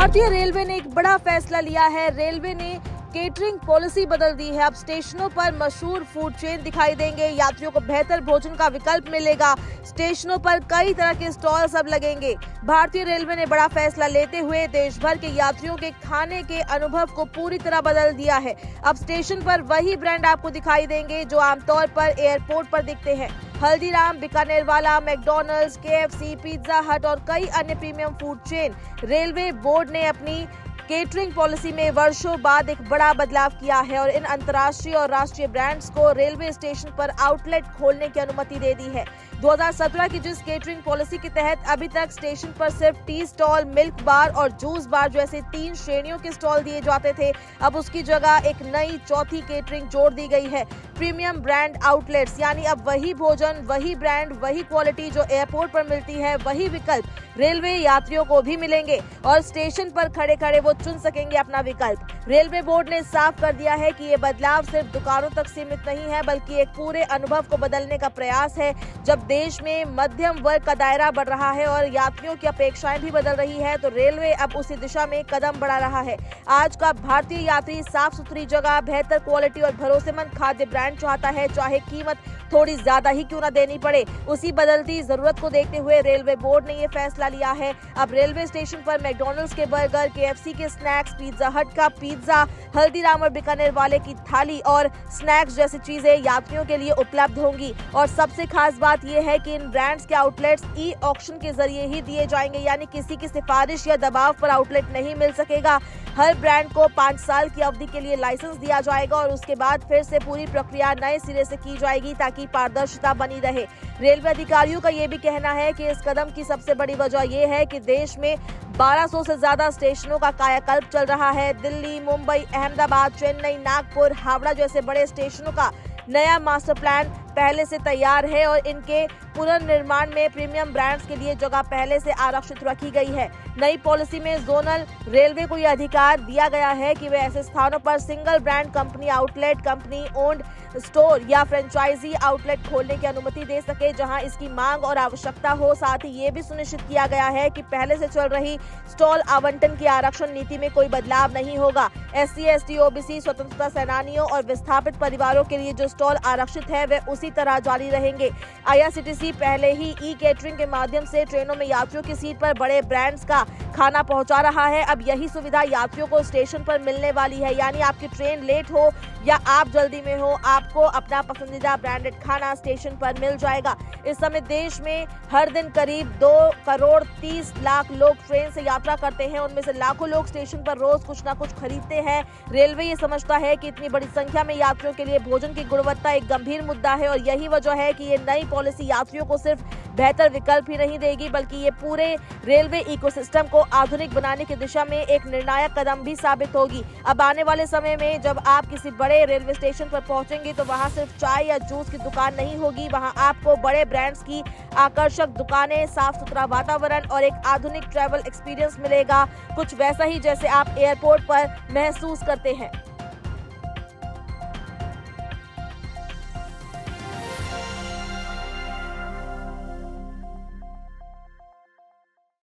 भारतीय रेलवे ने एक बड़ा फैसला लिया है। रेलवे ने केटरिंग पॉलिसी बदल दी है। अब स्टेशनों पर मशहूर फूड चेन दिखाई देंगे। यात्रियों को बेहतर भोजन का विकल्प मिलेगा। स्टेशनों पर कई तरह के स्टॉल्स अब लगेंगे। भारतीय रेलवे ने बड़ा फैसला लेते हुए देश भर के यात्रियों के खाने के अनुभव को पूरी तरह बदल दिया है। अब स्टेशन पर वही ब्रांड आपको दिखाई देंगे जो आमतौर पर एयरपोर्ट पर दिखते हैं। हल्दीराम, बीकानेर वाला, मैकडॉनल्ड्स, KFC, पिज्जा हट और कई अन्य premium food chain. Railway board ने अपनी केटरिंग पॉलिसी में वर्षों बाद एक बड़ा बदलाव किया है और इन अंतर्राष्ट्रीय और राष्ट्रीय ब्रांड्स को रेलवे स्टेशन पर आउटलेट खोलने की अनुमति दे दी है। 2017 की जिस केटरिंग पॉलिसी के तहत अभी तक स्टेशन पर सिर्फ टी स्टॉल, मिल्क बार और जूस बार जैसे 3 श्रेणियों के स्टॉल दिए जाते थे, अब उसकी जगह एक नई चौथी केटरिंग जोड़ दी गई है, प्रीमियम ब्रांड आउटलेट्स। यानी अब वही भोजन, वही ब्रांड, वही क्वालिटी जो एयरपोर्ट पर मिलती है, वही विकल्प रेलवे यात्रियों को भी मिलेंगे और स्टेशन पर खड़े खड़े वो चुन सकेंगे अपना विकल्प। रेलवे बोर्ड ने साफ कर दिया है कि ये बदलाव सिर्फ दुकानों तक सीमित नहीं है, बल्कि एक पूरे अनुभव को बदलने का प्रयास है। जब देश में मध्यम वर्ग का दायरा बढ़ रहा है और यात्रियों की अपेक्षाएं भी बदल रही है, तो रेलवे अब उसी दिशा में कदम बढ़ा रहा है। आज का भारतीय यात्री साफ सुथरी जगह, बेहतर क्वालिटी और भरोसेमंद खाद्य ब्रांड चाहता है, चाहे कीमत थोड़ी ज्यादा ही क्यों न देनी पड़े। उसी बदलती जरूरत को देखते हुए रेलवे बोर्ड ने ये फैसला लिया है। अब रेलवे स्टेशन पर मैकडॉनल्ड्स के बर्गर, KFC के स्नैक्स, पिज्जा हट का पिज्जा, हल्दीराम और बीकानेर वाले की थाली और स्नैक्स जैसी चीजें यात्रियों के लिए उपलब्ध होंगी। और सबसे खास बात यह है कि इन ब्रांड्स के आउटलेट्स ई-ऑक्शन के जरिए ही दिए जाएंगे, यानी किसी की सिफारिश या दबाव पर आउटलेट नहीं मिल सकेगा। हर ब्रांड को 5 साल की अवधि के लिए लाइसेंस दिया जाएगा और उसके बाद फिर से पूरी प्रक्रिया नए सिरे से की जाएगी ताकि पारदर्शिता बनी रहे। रेलवे अधिकारियों का ये भी कहना है कि इस कदम की सबसे बड़ी वजह यह है कि देश में 1200 से ज्यादा स्टेशनों का कायाकल्प चल रहा है। दिल्ली, मुंबई, अहमदाबाद, चेन्नई, नागपुर, हावड़ा जैसे बड़े स्टेशनों का नया मास्टर प्लान पहले से तैयार है और इनके पुनर्निर्माण में प्रीमियम ब्रांड्स के लिए जगह पहले से आरक्षित रखी गई है। नई पॉलिसी में जोनल रेलवे को यह अधिकार दिया गया है कि वे ऐसे स्थानों पर single brand company outlet, company owned store या फ्रेंचाइजी आउटलेट खोलने की अनुमति दे सके जहां इसकी मांग और आवश्यकता हो। साथ ही ये भी सुनिश्चित किया गया है कि पहले से चल रही स्टॉल आवंटन की आरक्षण नीति में कोई बदलाव नहीं होगा। SC, ST, OBC, स्वतंत्रता सेनानियों और विस्थापित परिवारों के लिए जो स्टॉल आरक्षित है वे उसी तरह जारी रहेंगे। IRCTC पहले ही ई-केटरिंग के माध्यम से ट्रेनों में यात्रियों की सीट पर बड़े ब्रांड्स का खाना पहुंचा रहा है। अब यही सुविधा यात्रियों को स्टेशन पर मिलने वाली है, यानी आपकी ट्रेन लेट हो या आप जल्दी में हो, आपको अपना पसंदीदा ब्रांडेड खाना स्टेशन पर मिल जाएगा। इस समय देश में हर दिन करीब 2 करोड़ 30 लाख लोग ट्रेन से यात्रा करते हैं। उनमें से लाखों लोग स्टेशन पर रोज कुछ ना कुछ खरीदते हैं। रेलवे ये समझता है कि इतनी बड़ी संख्या में यात्रियों के लिए भोजन की गुणवत्ता एक गंभीर मुद्दा है और यही वजह है कि ये नई पॉलिसी यात्रियों को सिर्फ बेहतर विकल्प ही नहीं देगी, बल्कि ये पूरे रेलवे इकोसिस्टम को आधुनिक बनाने की दिशा में एक निर्णायक कदम भी साबित होगी। अब आने वाले समय में जब आप किसी बड़े रेलवे स्टेशन पर पहुंचेंगे तो वहां सिर्फ चाय या जूस की दुकान नहीं होगी, वहां आपको बड़े ब्रांड्स की आकर्षक दुकानें, साफ सुथरा वातावरण और एक आधुनिक ट्रैवल एक्सपीरियंस मिलेगा, कुछ वैसा ही जैसे आप एयरपोर्ट पर महसूस करते हैं।